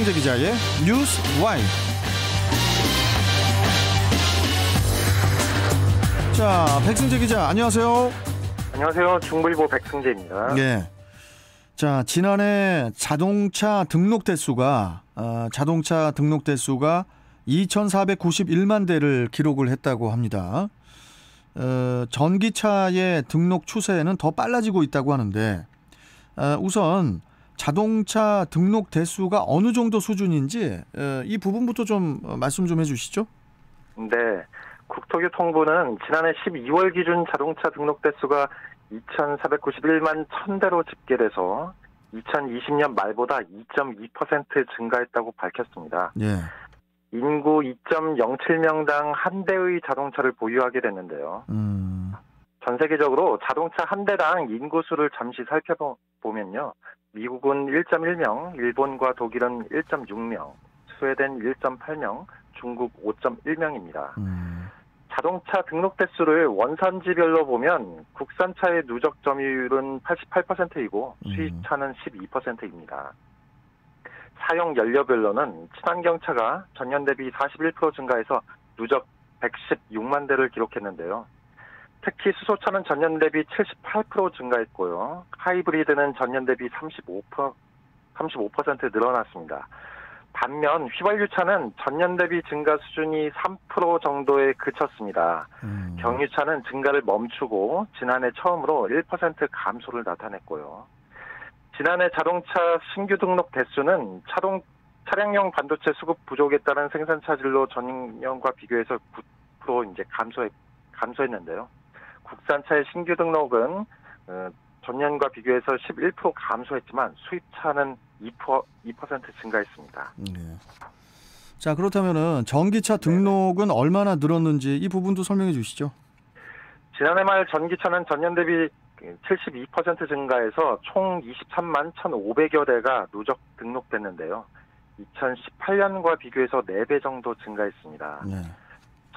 백승재 기자의 뉴스 와이드. 자, 백승재 기자, 안녕하세요. 안녕하세요. 중부일보 백승재입니다. 예. 자, 지난해 자동차 등록 대수가 2,491만 대를 기록을 했다고 합니다. 전기차의 등록 추세는 더 빨라지고 있다고 하는데, 우선 자동차 등록 대수가 어느 정도 수준인지 이 부분부터 좀 말씀 좀 해주시죠. 네. 국토교통부는 지난해 12월 기준 자동차 등록 대수가 2,491만 1,000대로 집계돼서 2020년 말보다 2.2% 증가했다고 밝혔습니다. 예. 인구 2.07명당 한 대의 자동차를 보유하게 됐는데요. 전 세계적으로 자동차 한 대당 인구 수를 잠시 살펴보면요. 미국은 1.1명, 일본과 독일은 1.6명, 스웨덴 1.8명, 중국 5.1명입니다. 자동차 등록 대수를 원산지별로 보면 국산차의 누적 점유율은 88%이고 수입차는 12%입니다. 사용 연료별로는 친환경차가 전년 대비 41% 증가해서 누적 116만 대를 기록했는데요. 특히 수소차는 전년 대비 78% 증가했고요. 하이브리드는 전년 대비 35% 늘어났습니다. 반면 휘발유차는 전년 대비 증가 수준이 3% 정도에 그쳤습니다. 경유차는 증가를 멈추고 지난해 처음으로 1% 감소를 나타냈고요. 지난해 자동차 신규 등록 대수는 차량용 반도체 수급 부족에 따른 생산 차질로 전년과 비교해서 9% 이제 감소했는데요. 국산차의 신규 등록은 전년과 비교해서 11% 감소했지만 수입차는 2% 증가했습니다. 네. 자, 그렇다면은 전기차 등록은 얼마나 늘었는지 이 부분도 설명해 주시죠. 지난해 말 전기차는 전년 대비 72% 증가해서 총 23만 1,500여 대가 누적 등록됐는데요. 2018년과 비교해서 4배 정도 증가했습니다. 네.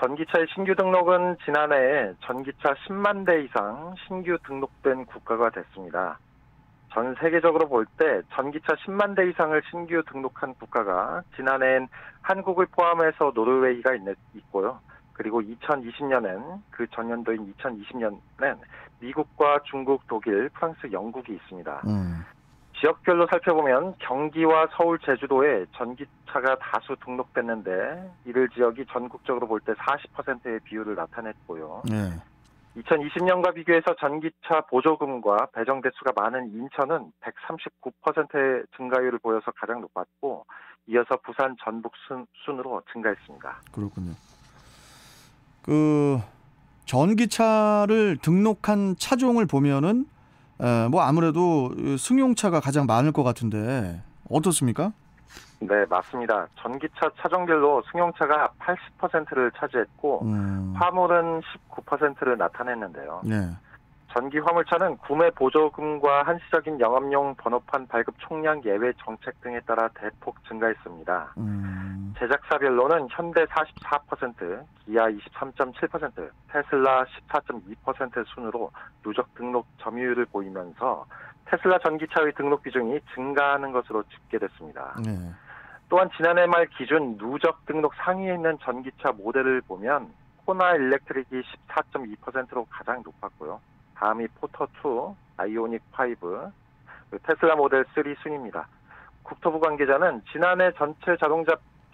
전기차의 신규 등록은 지난해 전기차 10만 대 이상 신규 등록된 국가가 됐습니다. 전 세계적으로 볼 때 전기차 10만 대 이상을 신규 등록한 국가가 지난해엔 한국을 포함해서 노르웨이가 있고요. 그리고 2020년엔 그 전년도인 2020년엔 미국과 중국, 독일, 프랑스, 영국이 있습니다. 지역별로 살펴보면 경기와 서울, 제주도에 전기차가 다수 등록됐는데 이들 지역이 전국적으로 볼 때 40%의 비율을 나타냈고요. 2020년과 비교해서 전기차 보조금과 배정 대수가 많은 인천은 139%의 증가율을 보여서 가장 높았고 이어서 부산, 전북 순으로 증가했습니다. 그렇군요. 전기차를 등록한 차종을 보면은 아무래도 승용차가 가장 많을 것 같은데 어떻습니까? 네, 맞습니다. 전기차 차종별로 승용차가 80%를 차지했고 화물은 19%를 나타냈는데요. 네. 전기 화물차는 구매 보조금과 한시적인 영업용 번호판 발급 총량 예외 정책 등에 따라 대폭 증가했습니다. 제작사별로는 현대 44%, 기아 23.7%, 테슬라 14.2% 순으로 누적 등록 점유율을 보이면서 테슬라 전기차의 등록 비중이 증가하는 것으로 집계됐습니다. 네. 또한 지난해 말 기준 누적 등록 상위에 있는 전기차 모델을 보면 호나 일렉트릭이 14.2%로 가장 높았고요. 다음이 포터2, 아이오닉 5, 테슬라 모델 3 순입니다. 국토부 관계자는 지난해 전체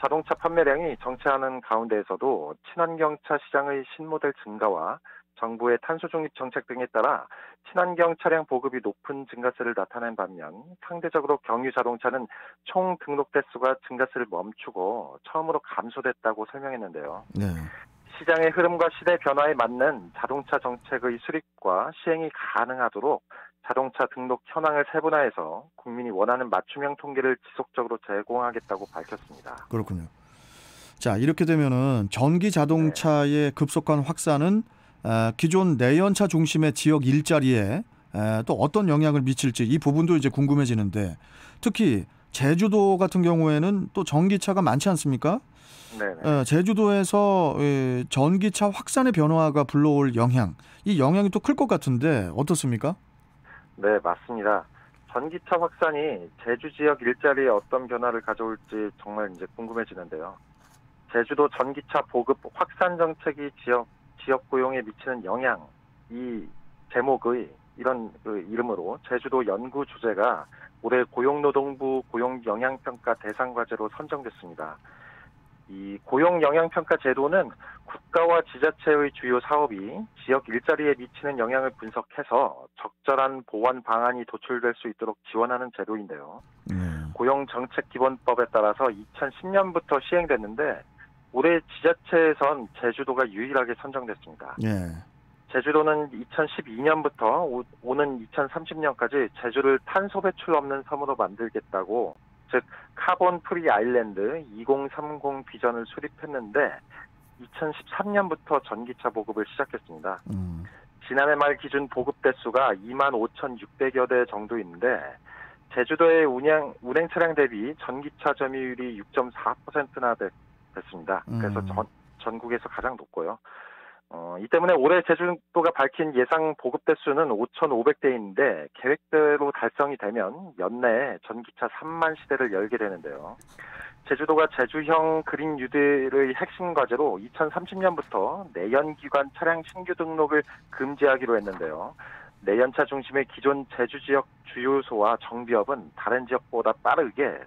자동차 판매량이 정체하는 가운데에서도 친환경차 시장의 신모델 증가와 정부의 탄소 중립 정책 등에 따라 친환경 차량 보급이 높은 증가세를 나타낸 반면 상대적으로 경유 자동차는 총 등록 대수가 증가세를 멈추고 처음으로 감소됐다고 설명했는데요. 네. 시장의 흐름과 시대 변화에 맞는 자동차 정책의 수립과 시행이 가능하도록 자동차 등록 현황을 세분화해서 국민이 원하는 맞춤형 통계를 지속적으로 제공하겠다고 밝혔습니다. 그렇군요. 자, 이렇게 되면은 전기 자동차의 급속한 확산은 기존 내연차 중심의 지역 일자리에 또 어떤 영향을 미칠지 이 부분도 이제 궁금해지는데 특히 제주도 같은 경우에는 또 전기차가 많지 않습니까? 네. 제주도에서 전기차 확산의 변화가 불러올 영향, 이 영향이 또 클 것 같은데 어떻습니까? 네, 맞습니다. 전기차 확산이 제주 지역 일자리에 어떤 변화를 가져올지 정말 이제 궁금해지는데요. 제주도 전기차 보급 확산 정책이 지역 고용에 미치는 영향, 이 제목의 이런 이름으로 제주도 연구 주제가 올해 고용노동부 고용영향평가 대상 과제로 선정됐습니다. 이 고용영향평가 제도는 국가와 지자체의 주요 사업이 지역 일자리에 미치는 영향을 분석해서 적절한 보완 방안이 도출될 수 있도록 지원하는 제도인데요. 고용정책기본법에 따라서 2010년부터 시행됐는데 올해 지자체에선 제주도가 유일하게 선정됐습니다. 제주도는 2012년부터 오는 2030년까지 제주를 탄소 배출 없는 섬으로 만들겠다고, 즉 카본 프리 아일랜드 2030 비전을 수립했는데 2013년부터 전기차 보급을 시작했습니다. 지난해 말 기준 보급 대수가 25,600여 대 정도 있는데 제주도의 운행 차량 대비 전기차 점유율이 6.4%나 됐습니다. 그래서 전국에서 가장 높고요. 이 때문에 올해 제주도가 밝힌 예상 보급 대수는 5,500대인데 계획대로 달성이 되면 연내에 전기차 3만 시대를 열게 되는데요. 제주도가 제주형 그린 뉴딜의 핵심 과제로 2030년부터 내연기관 차량 신규 등록을 금지하기로 했는데요. 내연차 중심의 기존 제주 지역 주유소와 정비업은 다른 지역보다 빠르게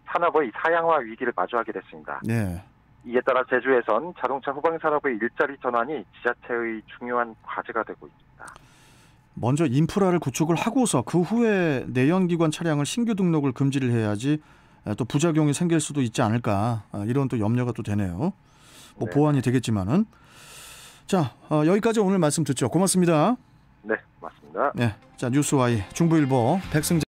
산업의 사양화 위기를 마주하게 됐습니다. 이에 따라 제주에선 자동차 후방 산업의 일자리 전환이 지자체의 중요한 과제가 되고 있습니다. 먼저 인프라를 구축을 하고서 그 후에 내연기관 차량을 신규 등록을 금지를 해야지 또 부작용이 생길 수도 있지 않을까, 이런 또 염려가 또 되네요. 보완이 되겠지만은. 자, 여기까지 오늘 말씀 듣죠. 고맙습니다. 네, 맞습니다. 자, 뉴스와이 중부일보 백승재